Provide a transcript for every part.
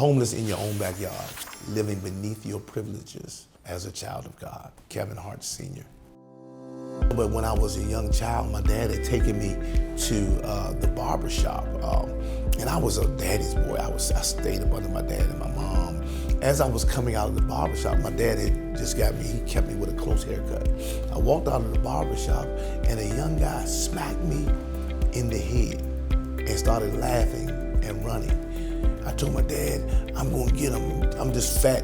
Homeless in your own backyard, living beneath your privileges as a child of God. Kevin Hart Sr. But when I was a young child, my dad had taken me to the barber shop. And I was a daddy's boy. I stayed up under my dad and my mom. As I was coming out of the barber shop, my dad had just he kept me with a close haircut. I walked out of the barber shop and a young guy smacked me in the head and started laughing and running. I told my dad, I'm gonna get him. I'm this fat,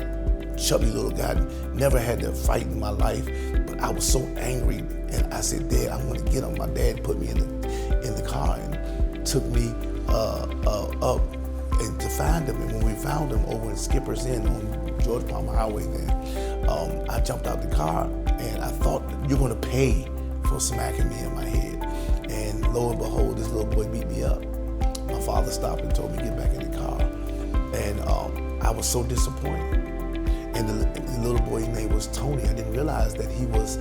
chubby little guy. Never had to fight in my life, but I was so angry. And I said, Dad, I'm gonna get him. My dad put me in the car and took me up and to find him. And when we found him over in Skipper's Inn on George Palmer Highway then, I jumped out the car and I thought, you're gonna pay for smacking me in my head. And lo and behold, this little boy beat me up. My father stopped and told me to get back in the car. And I was so disappointed. And the little boy's name was Tony. I didn't realize that he was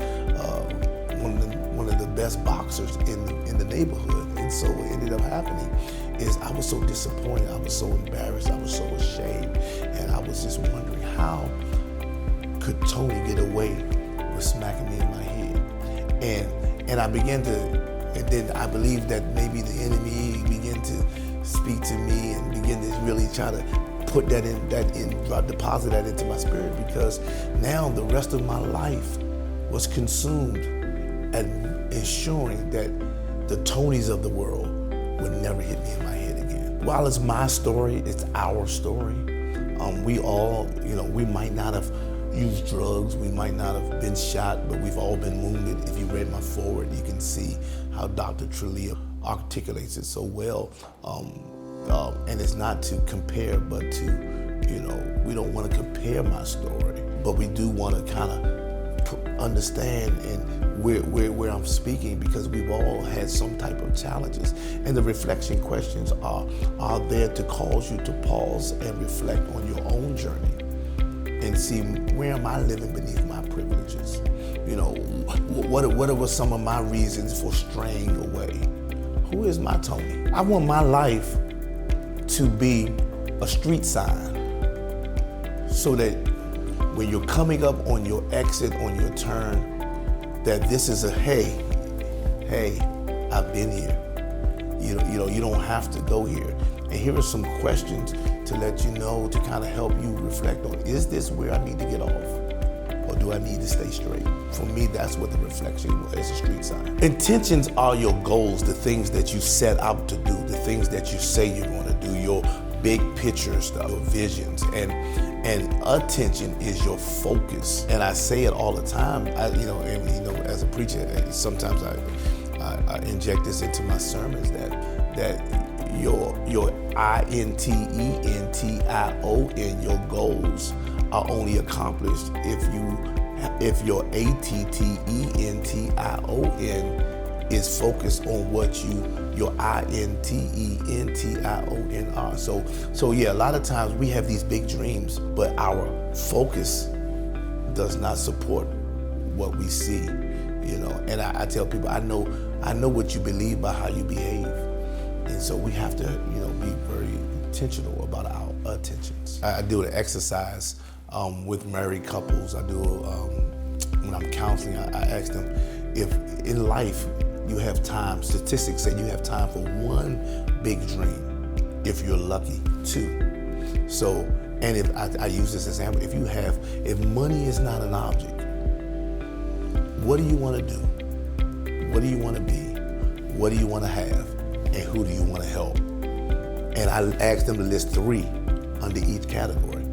one of the best boxers in the neighborhood. And so what ended up happening is I was so disappointed, I was so embarrassed, I was so ashamed, and I was just wondering how could Tony get away with smacking me in my head? And I began to, and then I believed that maybe the enemy began to speak to me and begin to really try to put deposit that into my spirit, because now the rest of my life was consumed at ensuring that the Tonys of the world would never hit me in my head again. While it's my story, it's our story. We all, we might not have used drugs, we might not have been shot, but we've all been wounded. If you read my foreword, you can see how Dr. Trujillo articulates it so well. And it's not to compare, but to, we don't want to compare my story, but we do want to kind of understand and where I'm speaking, because we've all had some type of challenges. And the reflection questions are there to cause you to pause and reflect on your own journey and see, where am I living beneath my privileges? What were some of my reasons for straying away? Who is my Tony? I want my life to be a street sign so that when you're coming up on your exit, on your turn, that this is a hey, I've been here. You don't have to go here. And here are some questions to let you know, to kind of help you reflect on, is this where I need to get off? Or do I need to stay straight? For me, that's what the reflection was, as a street sign. Intentions are your goals, the things that you set out to do, the things that you say you're going to do, your big picture stuff, your visions. And attention is your focus. And I say it all the time, as a preacher, sometimes I inject this into my sermons, that your INTENTION, your goals are only accomplished if your ATTENTION is focused on what your INTENTION are. So yeah, a lot of times we have these big dreams, but our focus does not support what we see, And I tell people, I know what you believe by how you behave. And so we have to, be very intentional about our attentions. I do an exercise with married couples. I do, when I'm counseling, I ask them, if in life you have time, statistics say you have time for one big dream, if you're lucky, two. So, and if I use this example, if money is not an object, what do you want to do? What do you want to be? What do you want to have? And who do you want to help? And I ask them to list 3 under each category.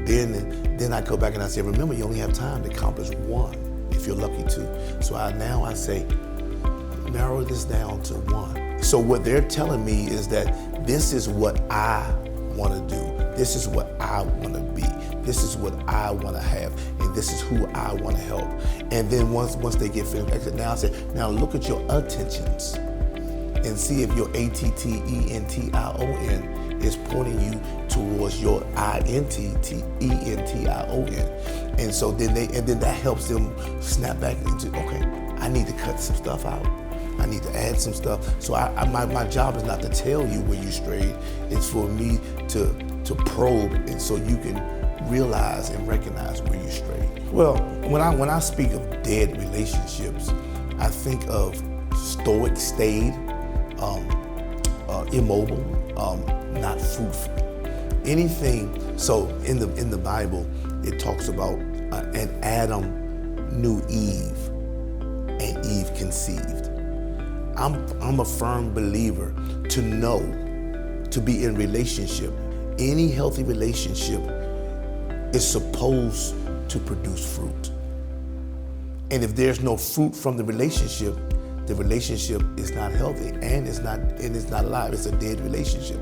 Then I go back and I say, remember, you only have time to accomplish 1 if you're lucky to. So I say, narrow this down to 1. So what they're telling me is that this is what I want to do. This is what I want to be. This is what I want to have. And this is who I want to help. And then once they get finished, now I say, now look at your attentions and see if your ATTENTION is pointing you towards your INTENTION. And so then that helps them snap back into, okay, I need to cut some stuff out. I need to add some stuff. So my job is not to tell you where you strayed. It's for me to probe, and so you can realize and recognize where you strayed. Well, when I speak of dead relationships, I think of stoic, staid, immobile, not fruitful. Anything. So in the Bible, it talks about and Adam knew Eve, and Eve conceived. I'm a firm believer to know, to be in relationship. Any healthy relationship is supposed to produce fruit. And if there's no fruit from the relationship is not healthy, and it's not alive. It's a dead relationship.